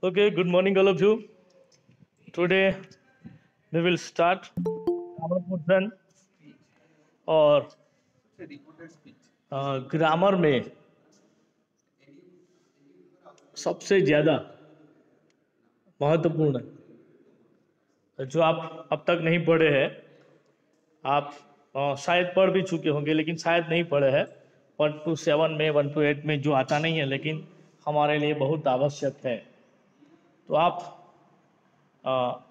Okay, good morning, all of you. Today we will start grammar portion और grammar में सबसे ज़्यादा महत्वपूर्ण जो आप अब तक नहीं पढ़े हैं, आप शायद पढ़ भी चुके होंगे लेकिन शायद नहीं पढ़े हैं। 1 to 7 में 1 to 8 में जो आता नहीं है लेकिन हमारे लिए बहुत आवश्यक है। तो आप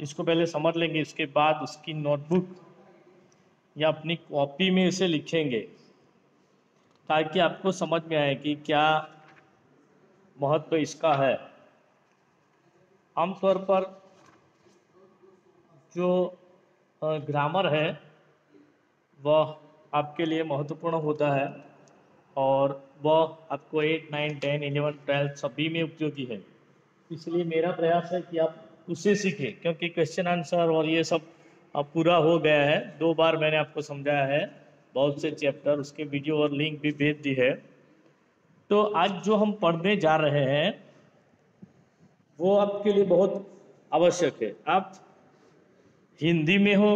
इसको पहले समझ लेंगे, इसके बाद इसकी नोटबुक या अपनी कॉपी में इसे लिखेंगे ताकि आपको समझ में आए कि क्या महत्व इसका है। आमतौर पर जो ग्रामर है वह आपके लिए महत्वपूर्ण होता है और वह आपको 8, 9, 10, 11, 12 सभी में उपयोगी है। इसलिए मेरा प्रयास है कि आप उसे सीखें, क्योंकि क्वेश्चन आंसर और ये सब अब पूरा हो गया है। 2 बार मैंने आपको समझाया है, बहुत से चैप्टर, उसके वीडियो और लिंक भी भेज दी है। तो आज जो हम पढ़ने जा रहे हैं वो आपके लिए बहुत आवश्यक है। आप हिंदी में हो,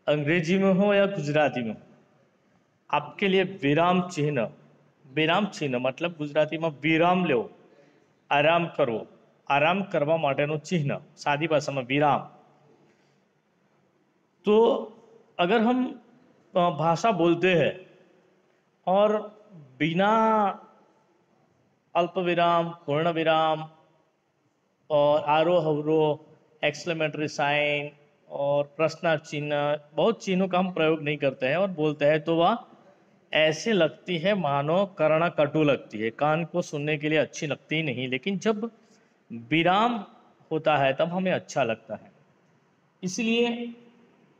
अंग्रेजी में हो या गुजराती में हो, आपके लिए વિરામ ચિહ્ન मतलब ગુજરાતીમાં વિરામ લેવો, આરામ કરવો, આરામ કરવા માટેનું ચિહ્ન, સાદી ભાષામાં વિરામ। तो अगर हम भाषा बोलते हैं और बिना अल्प विराम, पूर्ण विराम और आरोह अवरोह, एक्सक्लेमेटरी साइन और प्रश्नार्थ चिन्ह, बहुत चिन्हों का हम प्रयोग नहीं करते हैं और बोलते हैं तो वह ऐसे लगती है मानो कर्ण कटु लगती है, कान को सुनने के लिए अच्छी लगती ही नहीं। लेकिन जब विराम होता है तब हमें अच्छा लगता है। इसलिए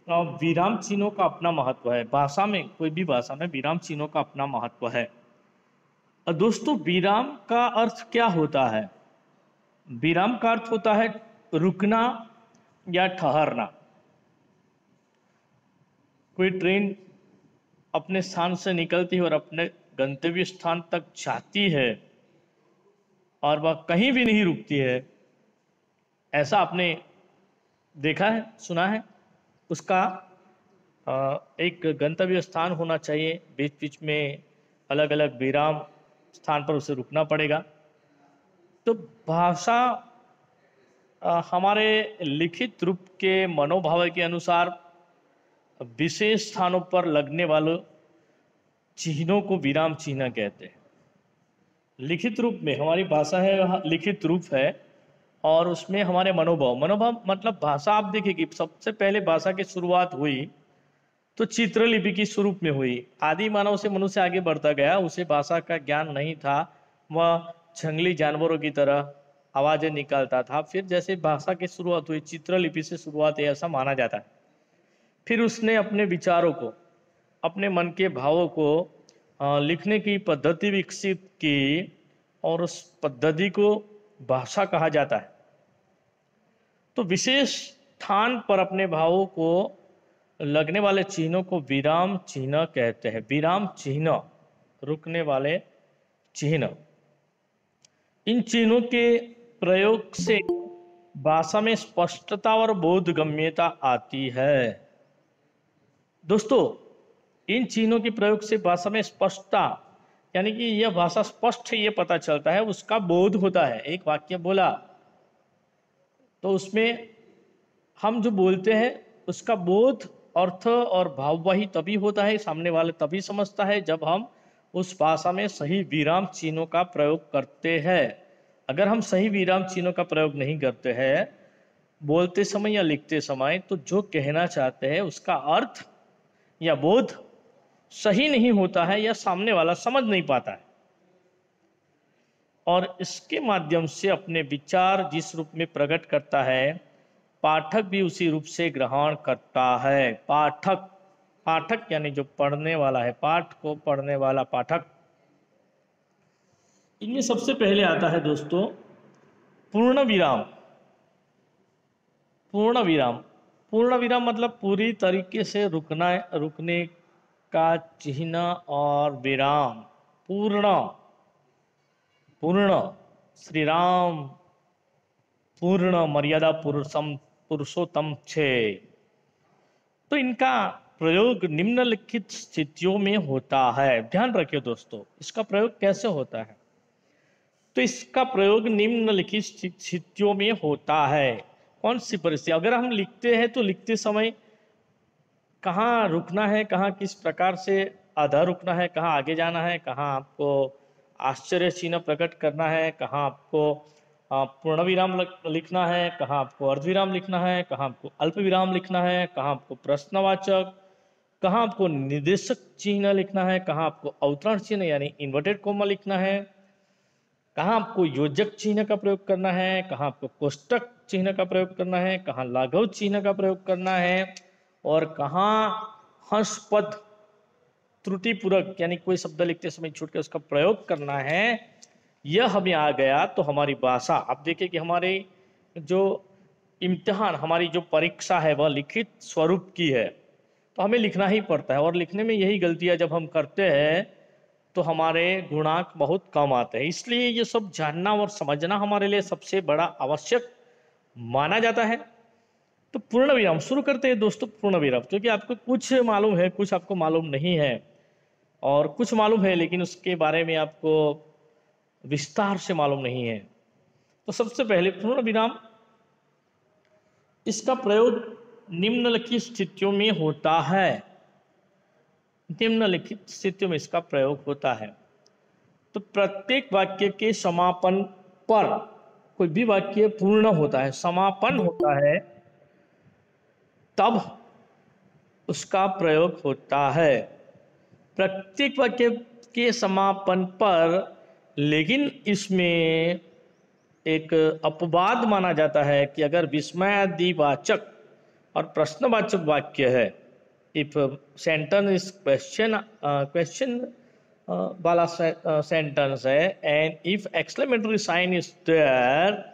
विराम चिन्हों का अपना महत्व है। भाषा में, कोई भी भाषा में विराम चिन्हों का अपना महत्व है। दोस्तों, विराम का अर्थ क्या होता है? विराम का अर्थ होता है रुकना या ठहरना। कोई ट्रेन अपने स्थान से निकलती है और अपने गंतव्य स्थान तक जाती है और वह कहीं भी नहीं रुकती है, ऐसा आपने देखा है, सुना है? उसका एक गंतव्य स्थान होना चाहिए, बीच बीच में अलग अलग विराम स्थान पर उसे रुकना पड़ेगा। तो भाषा हमारे लिखित रूप के मनोभाव के अनुसार विशेष स्थानों पर लगने वाले चिन्हों को विराम चिन्ह कहते हैं। लिखित रूप में हमारी भाषा है, वह लिखित रूप है और उसमें हमारे मनोभाव मतलब भाषा, आप देखिए कि सबसे पहले भाषा की शुरुआत हुई तो चित्रलिपि की स्वरूप में हुई। आदि मानव से मनुष्य आगे बढ़ता गया, उसे भाषा का ज्ञान नहीं था, वह जंगली जानवरों की तरह आवाजें निकालता था। फिर जैसे भाषा की शुरुआत हुई, चित्रलिपि से शुरुआत है ऐसा माना जाता है। फिर उसने अपने विचारों को, अपने मन के भावों को लिखने की पद्धति विकसित की और उस पद्धति को भाषा कहा जाता है। तो विशेष स्थान पर अपने भावों को लगने वाले चिन्हों को विराम चिन्ह कहते हैं। विराम चिन्ह, रुकने वाले चिन्ह। इन चिन्हों के प्रयोग से भाषा में स्पष्टता और बोधगम्यता आती है। दोस्तों, इन चिन्हों के प्रयोग से भाषा में स्पष्टता, यानी कि यह भाषा स्पष्ट है ये पता चलता है, उसका बोध होता है। एक वाक्य बोला तो उसमें हम जो बोलते हैं उसका बोध, अर्थ और भाववाही तभी होता है, सामने वाले तभी समझता है जब हम उस भाषा में सही विराम चिन्हों का प्रयोग करते हैं। अगर हम सही विराम चिन्हों का प्रयोग नहीं करते हैं बोलते समय या लिखते समय, तो जो कहना चाहते हैं उसका अर्थ या बोध सही नहीं होता है या सामने वाला समझ नहीं पाता है और इसके माध्यम से अपने विचार जिस रूप में प्रकट करता है पाठक भी उसी रूप से ग्रहण करता है। पाठक, पाठक यानी जो पढ़ने वाला है, पाठ को पढ़ने वाला पाठक। इनमें सबसे पहले आता है दोस्तों पूर्ण विराम। पूर्ण विराम, पूर्ण विराम मतलब पूरी तरीके से रुकना, रुकने का चिन्ह और विराम। पूर्ण, पूर्ण, श्री राम पूर्ण मर्यादा पुरुषोत्तम छे। तो इनका प्रयोग निम्नलिखित स्थितियों में होता है। ध्यान रखिए दोस्तों, इसका प्रयोग कैसे होता है। तो इसका प्रयोग निम्नलिखित स्थितियों में होता है। कौन सी परिस्थिति? अगर हम लिखते हैं तो लिखते समय कहाँ रुकना है, कहाँ किस प्रकार से आधा रुकना है, कहाँ आगे जाना है, कहाँ आपको आश्चर्य चिन्ह प्रकट करना है, कहाँ आपको पूर्ण विराम लिखना है, कहाँ आपको अर्धविराम लिखना है, कहाँ आपको अल्प विराम लिखना है, कहाँ आपको प्रश्नवाचक, कहाँ आपको निर्देशक चिन्ह लिखना है, कहाँ आपको अवतरण चिन्ह यानी इन्वर्टेड कोमा लिखना है, कहाँ आपको योजक चिन्ह का प्रयोग करना है, कहाँ आपको कोष्टक चिन्ह का प्रयोग करना है, कहाँ लाघव चिन्ह का प्रयोग करना है, और कहाँ हंस पद त्रुटिपूर्वक यानी कोई शब्द लिखते समय छूट के उसका प्रयोग करना है। यह हमें आ गया तो हमारी भाषा, आप देखिए कि हमारे जो इम्तिहान, हमारी जो परीक्षा है वह लिखित स्वरूप की है, तो हमें लिखना ही पड़ता है। और लिखने में यही गलतियां जब हम करते हैं तो हमारे गुणांक बहुत कम आते हैं। इसलिए ये सब जानना और समझना हमारे लिए सबसे बड़ा आवश्यक माना जाता है। तो पूर्ण विराम शुरू करते हैं दोस्तों। पूर्ण विराम, क्योंकि आपको कुछ मालूम है, कुछ आपको मालूम नहीं है, और कुछ मालूम है लेकिन उसके बारे में आपको विस्तार से मालूम नहीं है। तो सबसे पहले पूर्ण विराम, इसका प्रयोग निम्नलिखित स्थितियों में होता है। निम्नलिखित स्थितियों में इसका प्रयोग होता है। तो प्रत्येक वाक्य के समापन पर, कोई भी वाक्य पूर्ण होता है, समापन होता है, तब उसका प्रयोग होता है। प्रत्येक वाक्य के समापन पर, लेकिन इसमें एक अपवाद माना जाता है कि अगर विस्मयादिवाचक और प्रश्नवाचक वाक्य है, इफ सेंटेंस इज क्वेश्चन वाला सेंटेंस है, and if exclamatory sign is there,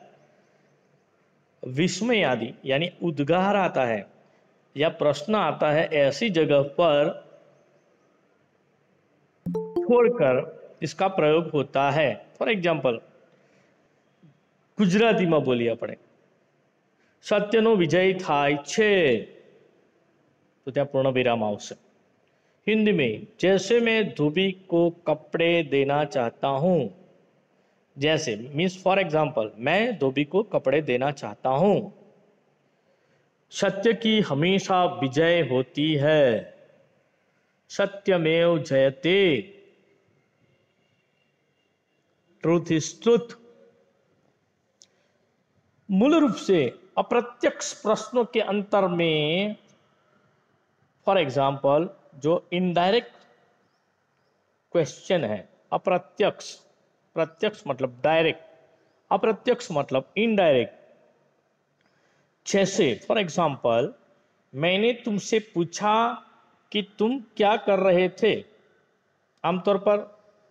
विस्मय आदि यानी उद्गार आता है या प्रश्न आता है, ऐसी जगह पर छोड़कर इसका प्रयोग होता है। फॉर एग्जाम्पल, गुजरातीમાં બોલીએ આપણે, સત્યનો વિજય થાય છે, तो ત્યાં पूर्ण विराम आवश्यक। हिंदी में, जैसे मैं धोबी को कपड़े देना चाहता हूं, जैसे मीन्स फॉर एग्जाम्पल, मैं धोबी को कपड़े देना चाहता हूं। सत्य की हमेशा विजय होती है, सत्यमेव जयते, ट्रूथ इज ट्रूथ। मूल रूप से अप्रत्यक्ष प्रश्नों के अंतर में, फॉर एग्जाम्पल, जो इनडायरेक्ट क्वेश्चन है, अप्रत्यक्ष, प्रत्यक्ष मतलब डायरेक्ट, अप्रत्यक्ष मतलब इनडायरेक्ट। जैसे फॉर एग्जाम्पल, मैंने तुमसे पूछा कि तुम क्या कर रहे थे। आमतौर पर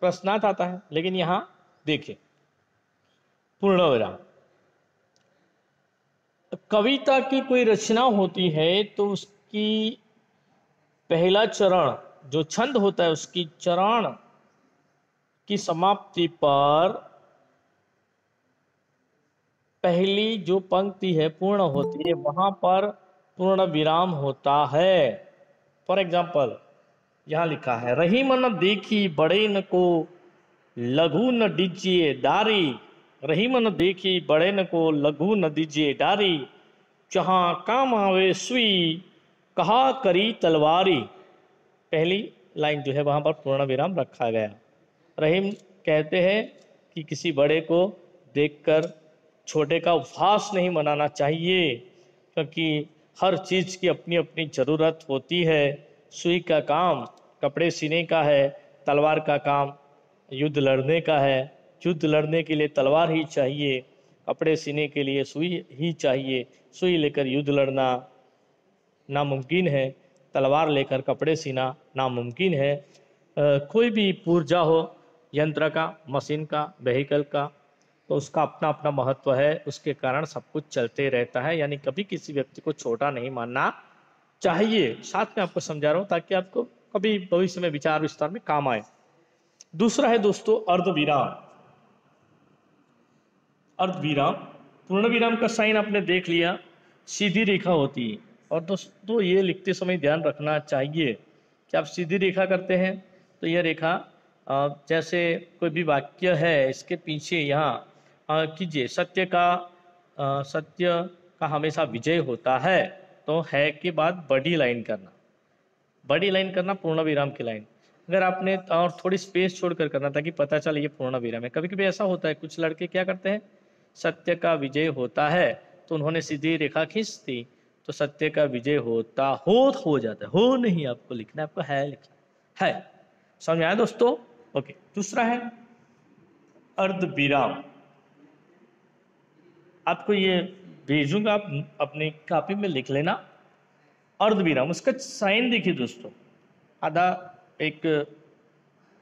प्रश्नार्थ आता है, लेकिन यहां देखिए पूर्ण विराम। कविता की कोई रचना होती है तो उसकी पहला चरण जो छंद होता है, उसकी चरण की समाप्ति पर पहली जो पंक्ति है पूर्ण होती है, वहां पर पूर्ण विराम होता है। फॉर एग्जाम्पल, यहां लिखा है, रही मन देखी बड़े न को लघु न दीजिए डारी, रही मन देखी बड़े न को लघु न दीजिए डारी, जहां काम आवे सुई कहा करी तलवारी। पहली लाइन जो है वहां पर पूर्ण विराम रखा गया। रहीम कहते हैं कि किसी बड़े को देखकर छोटे का उपहास नहीं मनाना चाहिए, क्योंकि हर चीज़ की अपनी अपनी ज़रूरत होती है। सुई का काम कपड़े सीने का है, तलवार का काम युद्ध लड़ने का है। युद्ध लड़ने के लिए तलवार ही चाहिए, कपड़े सीने के लिए सुई ही चाहिए। सुई लेकर युद्ध लड़ना नामुमकिन है, तलवार लेकर कपड़े सीना नामुमकिन है। कोई भी पुर्जा हो, यंत्र का, मशीन का, व्हीकल का, तो उसका अपना अपना महत्व है, उसके कारण सब कुछ चलते रहता है। यानी कभी किसी व्यक्ति को छोटा नहीं मानना चाहिए। साथ में आपको समझा रहा हूँ ताकि आपको कभी भविष्य में विचार विस्तार में काम आए। दूसरा है दोस्तों अर्धविराम। अर्धविराम पूर्ण विराम का साइन आपने देख लिया, सीधी रेखा होती है। और दोस्तों ये लिखते समय ध्यान रखना चाहिए कि आप सीधी रेखा करते हैं तो यह रेखा जैसे कोई भी वाक्य है इसके पीछे यहाँ कीजिए सत्य का हमेशा विजय होता है, तो है के बाद बड़ी लाइन करना, बड़ी लाइन करना पूर्ण विराम की लाइन। अगर आपने और थोड़ी स्पेस छोड़कर करना ताकि पता चले ये पूर्ण विराम है। कभी कभी ऐसा होता है कुछ लड़के क्या करते हैं, सत्य का विजय होता है तो उन्होंने सीधी रेखा खींच दी तो सत्य का विजय होता हो जाता है, हो नहीं आपको लिखना है, आपको है लिखना है। समझ में आया दोस्तों? ओके, दूसरा है अर्ध विराम। आपको ये भेजूंगा, आप अपनी कॉपी में लिख लेना। अर्ध विराम, उसका साइन देखिए दोस्तों, आधा एक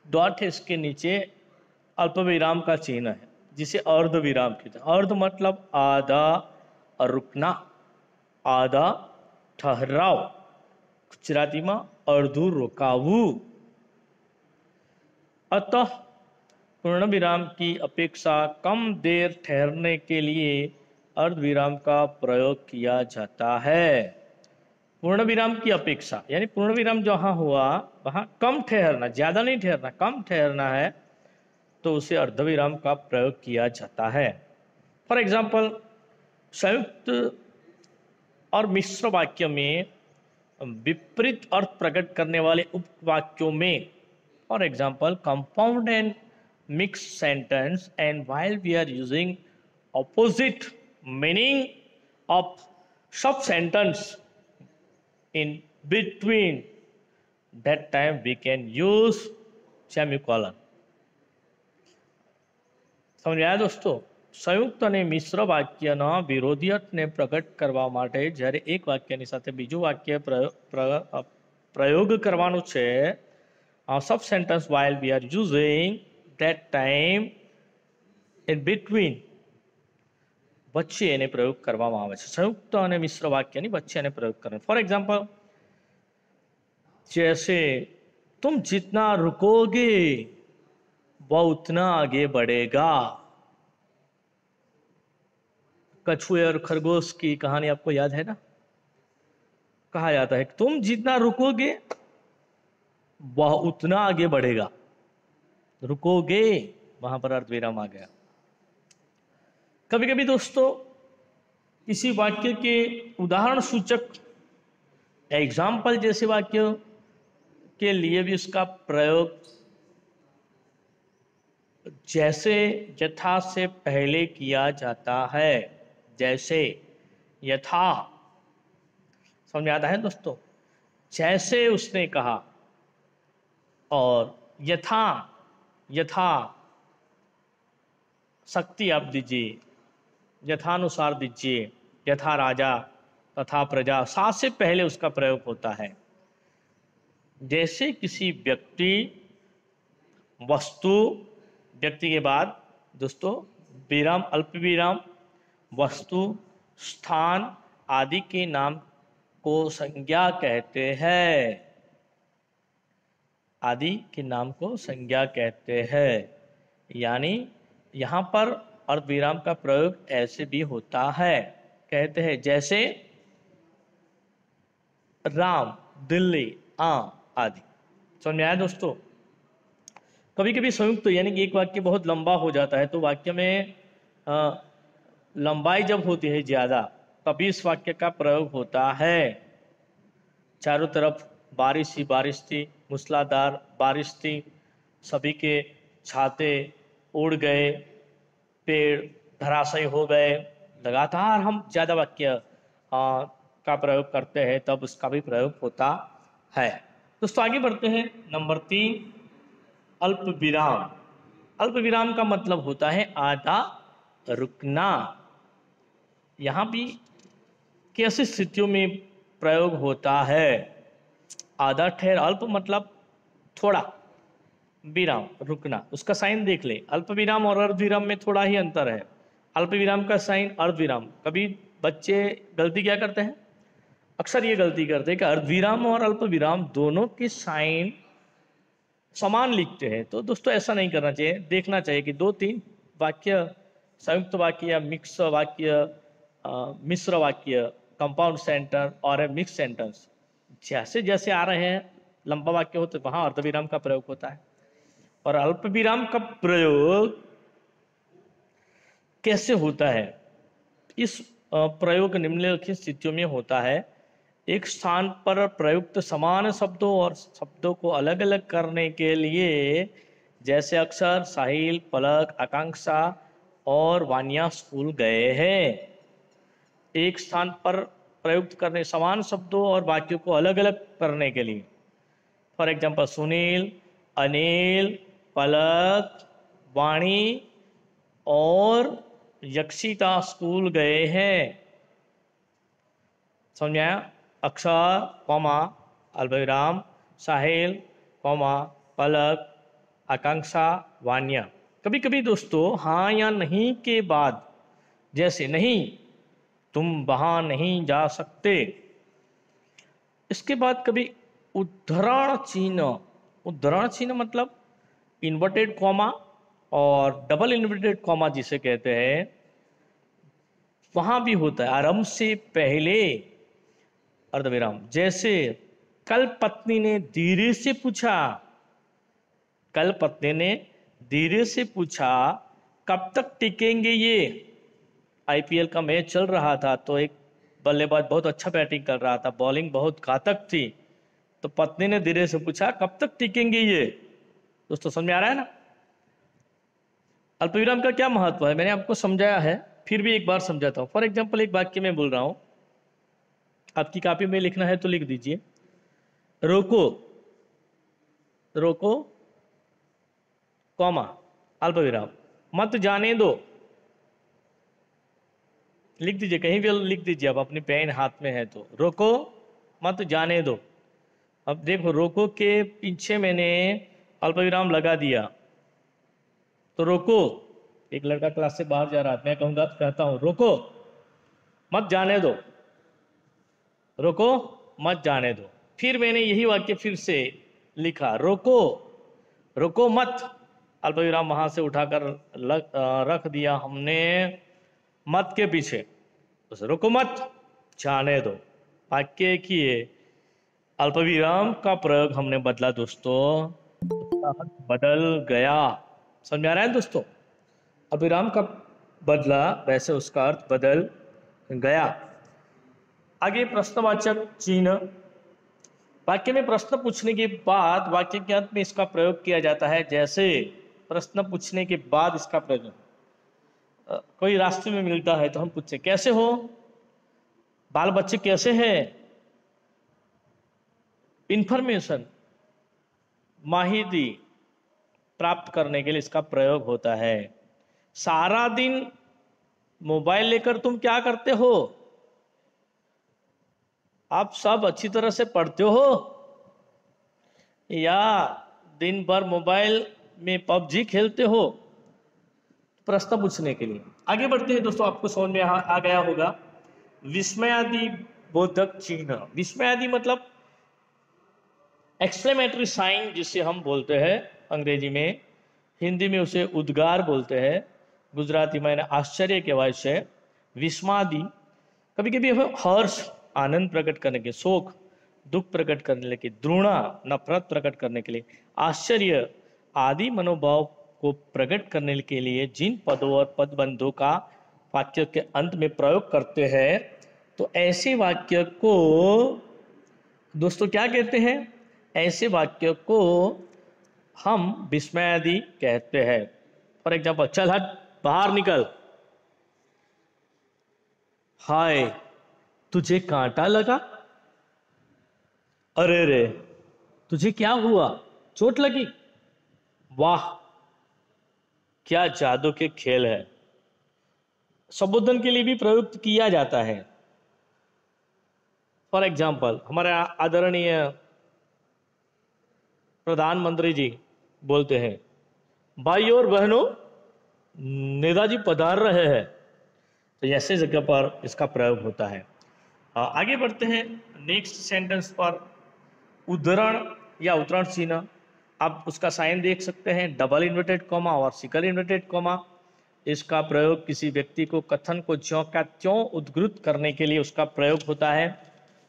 डॉट है, इसके नीचे अल्प विराम का चिन्ह है जिसे अर्ध विराम कहते हैं। अर्ध मतलब आधा रुकना, आधा ठहराव, गुजरातीમાં અડધું રોકાવું। अतः पूर्ण विराम की अपेक्षा कम देर ठहरने के लिए अर्ध विराम का प्रयोग किया जाता है। पूर्ण विराम की अपेक्षा यानी पूर्ण विराम जहां हुआ वहां कम ठहरना, ज्यादा नहीं ठहरना, कम ठहरना है तो उसे अर्ध विराम का प्रयोग किया जाता है। फॉर एग्जाम्पल, संयुक्त और मिश्र वाक्य में विपरीत अर्थ प्रकट करने वाले उपवाक्यों में, for example compound and mix sentence and while we are using opposite meaning of sub sentence in between, that time we can use semicolon। समझ आया दोस्तों? સંયુક્ત અને મિશ્ર વાક્યના વિરોધી અર્થને પ્રગટ કરવા માટે જ્યારે એક વાક્યની સાથે બીજું વાક્ય પ્રયોગ કરવાનું છે, સબ sentence while we are using that time in between, વચ્ચે એને પ્રયોગ કરવામાં આવે છે। સંયુક્ત અને મિશ્ર વાક્યની વચ્ચે એને પ્રયોગ કરવાનો। ફોર એગ્જામ્પલ, जैसे तुम जितना रुकोगे वह उतना आगे बढ़ेगा। कछुए और खरगोश की कहानी आपको याद है ना? कहा जाता है तुम जितना रुकोगे वह उतना आगे बढ़ेगा। रुकोगे, वहां पर अर्धविराम आ गया। कभी कभी दोस्तों किसी वाक्य के उदाहरण सूचक एग्जाम्पल जैसे वाक्य के लिए भी उसका प्रयोग जैसे यथा से पहले किया जाता है। जैसे, यथा, समझ में आता है दोस्तों? जैसे उसने कहा, और यथा, यथा शक्ति आप दीजिए, यथानुसार दीजिए, यथा राजा तथा प्रजा, सा से पहले उसका प्रयोग होता है। जैसे किसी व्यक्ति, वस्तु, व्यक्ति के बाद दोस्तों विराम, अल्प विराम, वस्तु, स्थान आदि के नाम को संज्ञा कहते हैं। आदि के नाम को संज्ञा कहते हैं। यानी यहाँ पर अर्धविराम का प्रयोग ऐसे भी होता है। कहते हैं जैसे राम, दिल्ली, आदि। समझ में आया दोस्तों? कभी कभी संयुक्त यानी कि एक वाक्य बहुत लंबा हो जाता है तो वाक्य में लंबाई जब होती है ज़्यादा तभी इस वाक्य का प्रयोग होता है। चारों तरफ बारिश ही बारिश थी, मूसलाधार बारिश थी, सभी के छाते उड़ गए, पेड़ धराशायी हो गए। लगातार हम ज़्यादा वाक्य का प्रयोग करते हैं तब उसका भी प्रयोग होता है। दोस्तों आगे बढ़ते हैं। नंबर 3, अल्प विराम। अल्प विराम का मतलब होता है आधा रुकना। यहाँ भी कैसी स्थितियों में प्रयोग होता है? आधा ठहर, अल्प मतलब थोड़ा, विराम रुकना, उसका साइन देख ले। अल्प विराम और अर्ध विराम में थोड़ा ही अंतर है। अल्प विराम का साइन अर्ध विराम। कभी बच्चे गलती क्या करते हैं, अक्सर ये गलती करते हैं कि अर्ध विराम और अल्प विराम दोनों के साइन समान लिखते हैं। तो दोस्तों ऐसा नहीं करना चाहिए। देखना चाहिए कि 2-3 वाक्य संयुक्त वाक्य या मिक्स वाक्य, मिश्र वाक्य, कंपाउंड सेंटर और मिक्स सेंटेंस, जैसे जैसे आ रहे हैं लंबा वाक्य होते वहां अर्धविराम का प्रयोग होता है। और अल्प विराम का प्रयोग कैसे होता है? इस प्रयोग निम्नलिखित स्थितियों में होता है। एक स्थान पर प्रयुक्त समान शब्दों और शब्दों को अलग अलग करने के लिए, जैसे अक्षर, साहिल, पलक, आकांक्षा और वानिया स्कूल गए हैं। एक स्थान पर प्रयुक्त करने समान शब्दों और वाक्यों को अलग अलग करने के लिए, फॉर एग्जाम्पल सुनील, अनिल, पलक, वाणी और यक्षिता स्कूल गए हैं। समझ में आया? अक्षर, कॉमा, अल्पविराम, साहिल, कॉमा, पलक, आकांक्षा, वान्या। कभी कभी दोस्तों हाँ या नहीं के बाद, जैसे नहीं, तुम वहां नहीं जा सकते, इसके बाद कभी उद्धरण चिन्ह, उद्धरण चिन्ह मतलब इन्वर्टेड कॉमा और डबल इन्वर्टेड कॉमा जिसे कहते हैं, वहां भी होता है आरंभ से पहले अर्धविराम। जैसे कल पत्नी ने धीरे से पूछा, कल पत्नी ने धीरे से पूछा कब तक टिकेंगे ये। आईपीएल का मैच चल रहा था तो एक बल्लेबाज बहुत अच्छा बैटिंग कर रहा था, बॉलिंग बहुत घातक थी, तो पत्नी ने धीरे से पूछा कब तक टिकेंगे ये। दोस्तों समझ में आ रहा है ना? अल्पविराम का क्या महत्व है मैंने आपको समझाया है, फिर भी एक बार समझाता हूं। फॉर एग्जाम्पल एक वाक्य में बोल रहा हूं, आपकी कॉपी में लिखना है तो लिख दीजिए, रोको, रोको, कॉमा, अल्पविराम, मत जाने दो। लिख दीजिए, कहीं भी लिख दीजिए, आप अपनी पेन हाथ में है तो, रोको, मत जाने दो। अब देखो रोको के पीछे मैंने अल्पविराम लगा दिया, तो रोको, एक लड़का क्लास से बाहर जा रहा है, मैं कहूंगा, कहता हूं रोको, मत जाने दो, रोको, मत जाने दो। फिर मैंने यही वाक्य फिर से लिखा, रोको, रोको मत, अल्पविराम वहां से उठाकर रख दिया हमने मत के पीछे, तो रोको मत जाने दो। वाक्य की अल्पविराम का प्रयोग हमने बदला दोस्तों, उसका अर्थ बदल गया। समझ में आ रहा है दोस्तों? अल्पविराम का बदला, वैसे उसका अर्थ बदल गया। आगे प्रश्नवाचक चिन्ह, वाक्य में प्रश्न पूछने के बाद वाक्य के अंत में इसका प्रयोग किया जाता है। जैसे प्रश्न पूछने के बाद इसका प्रयोग, कोई रास्ते में मिलता है तो हम पूछते कैसे हो, बाल बच्चे कैसे हैं, इंफॉर्मेशन, माहिती प्राप्त करने के लिए इसका प्रयोग होता है। सारा दिन मोबाइल लेकर तुम क्या करते हो, आप सब अच्छी तरह से पढ़ते हो या दिन भर मोबाइल में पबजी खेलते हो? प्रश्न पूछने के लिए। आगे बढ़ते हैं दोस्तों, आपको समझ में आ गया होगा विस्मयादि बोधक चिन्ह। विस्मयादि मतलब एक्सक्लेमेटरी साइन जिसे हम बोलते हैं अंग्रेजी में, हिंदी में उसे उद्गार बोलते हैं, गुजराती में आश्चर्य के वजह से। विस्मादि कभी कभी हर्ष, आनंद प्रकट करने के, शोक, दुख प्रकट करने के, द्रोणा, नफरत प्रकट करने के लिए, आश्चर्य आदि मनोभाव को प्रकट करने के लिए जिन पदों और पदबंधों का वाक्य के अंत में प्रयोग करते हैं, तो ऐसे वाक्य को दोस्तों क्या कहते हैं? ऐसे वाक्य को हम विस्मयादि कहते हैं। फॉर एग्जाम्पल, चल हट, बाहर निकल, हाय तुझे कांटा लगा, अरे रे तुझे क्या हुआ, चोट लगी, वाह क्या जादू के खेल है। संबोधन के लिए भी प्रयुक्त किया जाता है। फॉर एग्जाम्पल, हमारे आदरणीय प्रधानमंत्री जी बोलते हैं, भाई और बहनों नेताजी पधार रहे हैं, तो ऐसे जगह पर इसका प्रयोग होता है। आगे बढ़ते हैं नेक्स्ट सेंटेंस पर। उद्धरण या उद्धरण चिन्ह, आप उसका साइन देख सकते हैं, डबल इन्वर्टेड कॉमा और सिंगल इन्वर्टेड कॉमा। इसका प्रयोग किसी व्यक्ति को कथन को ज्यों का त्यों उद्धृत करने के लिए उसका प्रयोग होता है।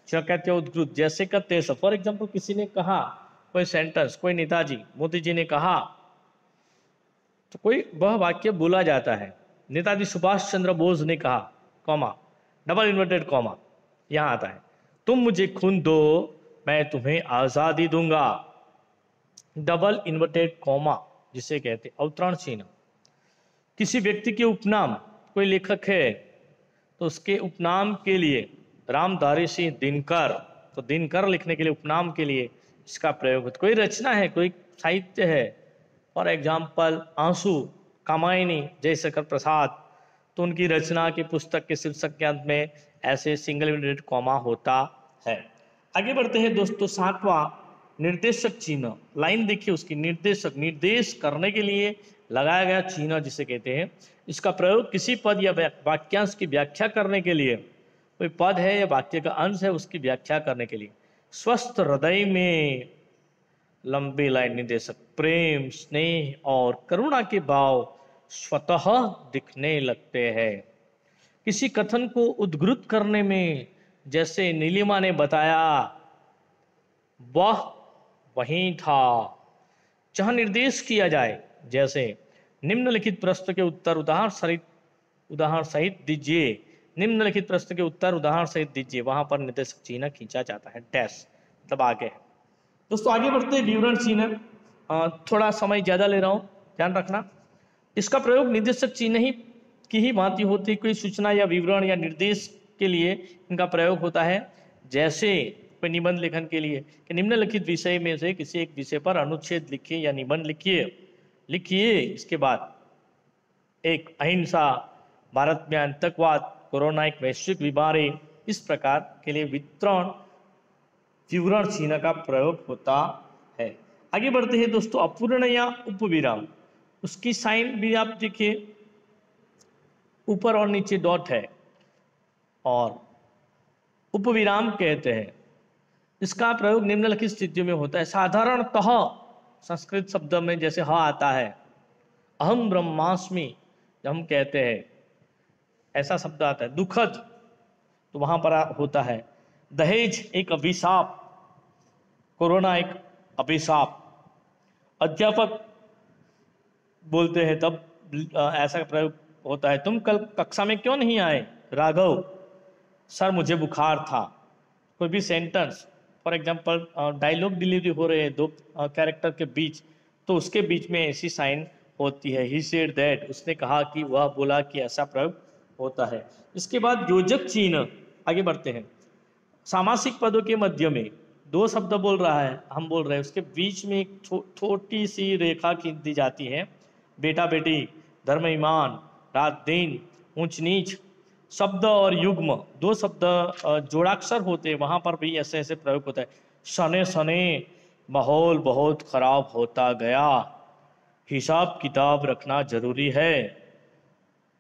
ज्यों का त्यों उद्धृत, जैसे का तैसा। फॉर एग्जाम्पल किसी ने कहा कोई सेंटेंस, कोई नेताजी मोदी जी ने कहा, तो कोई वह वाक्य बोला जाता है। नेताजी सुभाष चंद्र बोस ने कहा, कॉमा, डबल इन्वर्टेड कॉमा यहां आता है। तुम मुझे खून दो, मैं तुम्हें आजादी दूंगा। डबल इन्वर्टेड कॉमा जिसे कहते हैं अवतरण चिन्ह। किसी व्यक्ति के उपनाम, कोई लेखक है तो उसके उपनाम के लिए रामधारी सिंह दिनकर, तो दिनकर लिखने के लिए उपनाम के लिए इसका प्रयोग होता है। कोई रचना है, कोई साहित्य है, फॉर एग्जाम्पल आंसू, कामायनी, जयशंकर प्रसाद, तो उनकी रचना की पुस्तक के शीर्षक के अंत में ऐसे सिंगल इन्वर्टेड कॉमा होता है। आगे बढ़ते हैं दोस्तों, 7वां निर्देशक चिन्ह। लाइन देखिए उसकी, निर्देशक, निर्देश करने के लिए लगाया गया चिन्ह जिसे कहते हैं। इसका प्रयोग किसी पद या वाक्यांश की व्याख्या करने के लिए, कोई पद है या वाक्य का अंश है उसकी व्याख्या करने के लिए। स्वस्थ हृदय में लंबी लाइन निर्देशक, प्रेम, स्नेह और करुणा के भाव स्वतः दिखने लगते हैं। किसी कथन को उद्धृत करने में, जैसे नीलिमा ने बताया वह वहीं था, जहां निर्देश किया जाए, जैसे निम्नलिखित प्रश्न के उत्तर उदाहरण सहित दीजिए। निम्नलिखित प्रश्न के उत्तर उदाहरण सहित दीजिए, वहां पर निर्देशक चिन्ह खींचा जाता है, डैश मतलब आगे है। दोस्तों आगे बढ़ते हैं, विवरण चिन्ह। थोड़ा समय ज्यादा ले रहा हूं, ध्यान रखना। इसका प्रयोग निर्देशक चिन्ह ही की ही भांति होती है। कोई सूचना या विवरण या निर्देश के लिए इनका प्रयोग होता है। जैसे कोई निबंध लेखन के लिए कि निम्नलिखित विषय में से किसी एक विषय पर अनुच्छेद लिखिए या निबंध लिखिए। इसके बाद एक अहिंसा, भारत में आतंकवाद, कोरोना एक वैश्विक बीमारी, इस प्रकार के लिए विवरण चिन्ह का प्रयोग होता है। आगे बढ़ते हैं दोस्तों, अपूर्ण या उपविराम। उसकी साइन भी आप देखिए, ऊपर और नीचे डॉट है और उपविराम कहते हैं। इसका प्रयोग निम्नलिखित स्थितियों में होता है। साधारणतः संस्कृत शब्द में जैसे ह आता है, अहम ब्रह्मास्मि जब हम कहते हैं ऐसा शब्द आता है। दुखद तो वहां पर होता है। दहेज एक अभिशाप, कोरोना एक अभिशाप। अध्यापक बोलते हैं तब ऐसा प्रयोग होता है। तुम कल कक्षा में क्यों नहीं आए राघव? सर मुझे बुखार था। कोई भी sentence, for example dialogue delivery हो रहे हैं दो कैरेक्टर के बीच, तो उसके बीच में ऐसी साइन होती है। ही सेड दैट, उसने कहा कि, वह बोला कि, ऐसा प्रयोग होता है। इसके बाद योजक चिन्ह। आगे बढ़ते हैं। सामासिक पदों के मध्य में दो शब्द बोल रहा है, हम बोल रहे हैं, उसके बीच में एक छोटी सी रेखा खींच दी जाती है। बेटा बेटी, धर्म ईमान, रात दिन, ऊंच नीच। शब्द और युग्म, दो शब्द जोड़ाक्षर होते हैं, वहां पर भी ऐसे ऐसे प्रयोग होता है। सने सने माहौल बहुत खराब होता गया, हिसाब किताब रखना जरूरी है।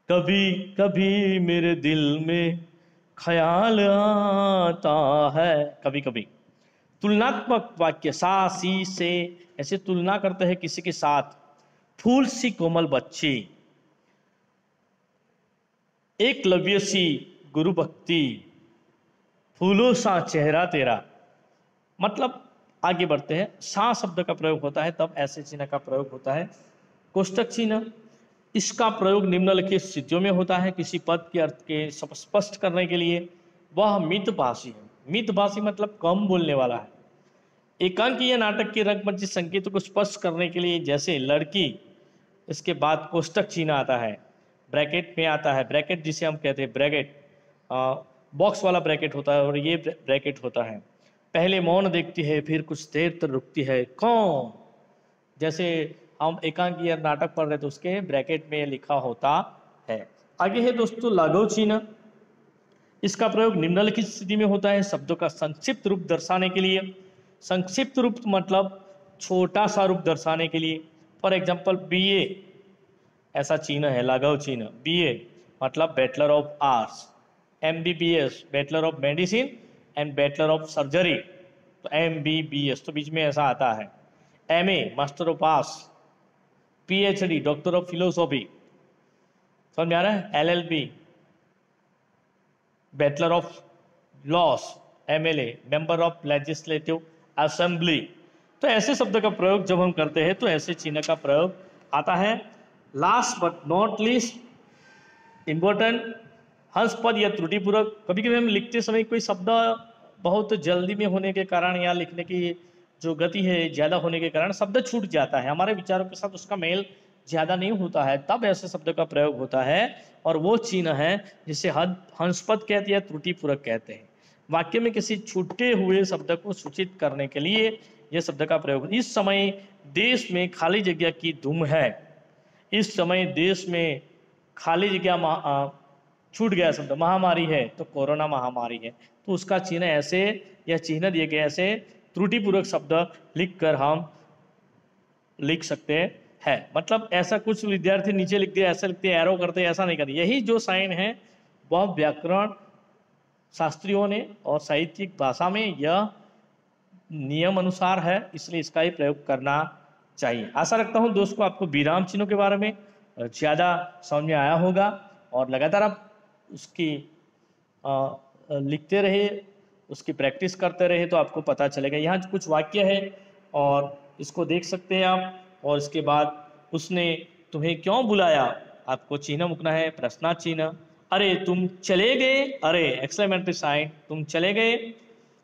कभी कभी मेरे दिल में ख्याल आता है, कभी कभी। तुलनात्मक वाक्य, सा सी से, ऐसे तुलना करते हैं किसी के साथ। फूल सी कोमल बच्ची, एकलव्य सी गुरु भक्ति, फूलों सा चेहरा तेरा। मतलब आगे बढ़ते हैं, सा शब्द का प्रयोग होता है तब ऐसे चिन्ह का प्रयोग होता है। कोष्टक चिन्ह, इसका प्रयोग निम्नलिखित स्थितियों में होता है। किसी पद के अर्थ के स्पष्ट करने के लिए। वह मितभाषी है। मितभाषी मतलब कम बोलने वाला है। एकांकी या नाटक के रंगमंच संकेतों को स्पष्ट करने के लिए, जैसे लड़की, इसके बाद कोष्टक चिन्ह आता है, ब्रैकेट में आता है। ब्रैकेट जिसे हम कहते हैं ब्रैकेट, बॉक्स वाला ब्रैकेट होता है और ये ब्रैकेट होता है। पहले मौन देखती है, फिर कुछ देर तक रुकती है, कौन? जैसे हम एकांकी या नाटक पढ़ रहे तो उसके ब्रैकेट में लिखा होता है। आगे है दोस्तों लघु चिन्ह। इसका प्रयोग निम्नलिखित स्थिति में होता है। शब्दों का संक्षिप्त रूप दर्शाने के लिए। संक्षिप्त रूप मतलब छोटा सा रूप दर्शाने के लिए। फॉर एग्जाम्पल BA, ऐसा चिन्ह है लघु चिन्ह। BA मतलब bachelor of arts. MBBS bachelor of medicine and bachelor of surgery, तो MBBS, तो बीच में ऐसा आता है। MA master of arts. PhD doctor of philosophy. समझ में आ रहा है? LLB, bachelor of loss, MLA, member of legislative assembly. तो ऐसे शब्द का प्रयोग जब हम करते हैं तो ऐसे चिन्ह का प्रयोग आता है। Last but not least important, हंस पद या त्रुटिपूर्वक। कभी कभी हम लिखते समय कोई शब्द बहुत जल्दी में होने के कारण या लिखने की जो गति है ज़्यादा होने के कारण शब्द छूट जाता है, हमारे विचारों के साथ उसका मेल ज़्यादा नहीं होता है, तब ऐसे शब्द का प्रयोग होता है। और वो चिन्ह है जिसे हंसपद कहते हैं, त्रुटिपूर्वक कहते हैं। वाक्य में किसी छूटे हुए शब्द को सूचित करने के लिए यह शब्द का प्रयोग। इस समय देश में खाली जगह की धूम है। इस समय देश में खाली जगह छूट गया शब्द, महामारी है तो कोरोना महामारी है, तो उसका चिन्ह ऐसे या चिन्ह दिए गए ऐसे त्रुटिपूर्वक शब्द लिखकर हम लिख सकते हैं। मतलब ऐसा कुछ विद्यार्थी नीचे लिखते हैं, ऐसा लिखते हैं, एरो करते हैं, ऐसा नहीं करते। यही जो साइन है वह व्याकरण शास्त्रियों ने और साहित्यिक भाषा में यह नियम अनुसार है, इसलिए इसका ही प्रयोग करना चाहिए। आशा रखता हूं दोस्तों आपको विराम चिन्हों के बारे में ज़्यादा समझ में आया होगा और लगातार आप उसकी लिखते रहे, उसकी प्रैक्टिस करते रहे तो आपको पता चलेगा। यहाँ कुछ वाक्य है और इसको देख सकते हैं आप। और इसके बाद उसने तुम्हें क्यों बुलाया, आपको चिन्ह मुकना है, प्रश्नार्थ चिन्ह। अरे तुम चले गए, अरे एक्सक्लेमेटरी साइन, तुम चले गए।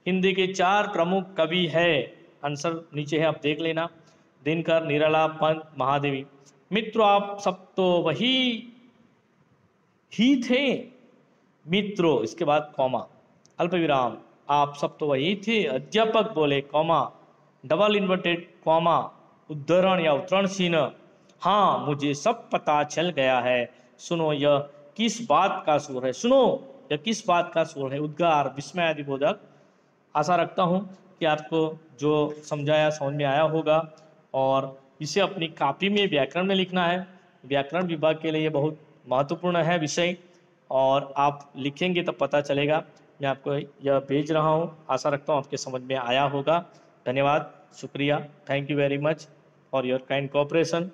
हिंदी के 4 प्रमुख कवि है, आंसर नीचे है आप देख लेना, दिनकर, निराला, पंत, महादेवी। मित्रों आप सब तो वही ही थे, मित्रों इसके बाद कॉमा, अल्प विराम, आप सब तो वही थे। अध्यापक बोले कॉमा, डबल इन्वर्टेड कॉमा, उद्धरण या उद्धरण चिन्ह। हाँ मुझे सब पता चल गया है, सुनो यह किस बात का सुर है, सुनो यह किस बात का सुर है, उद्गार, विस्मय आदि बोधक। आशा रखता हूँ कि आपको जो समझाया समझ में आया होगा और इसे अपनी कॉपी में व्याकरण में लिखना है। व्याकरण विभाग के लिए ये बहुत महत्वपूर्ण है विषय, और आप लिखेंगे तब पता चलेगा। मैं आपको यह भेज रहा हूँ, आशा रखता हूँ आपके समझ में आया होगा। धन्यवाद, शुक्रिया, thank you very much for your kind cooperation.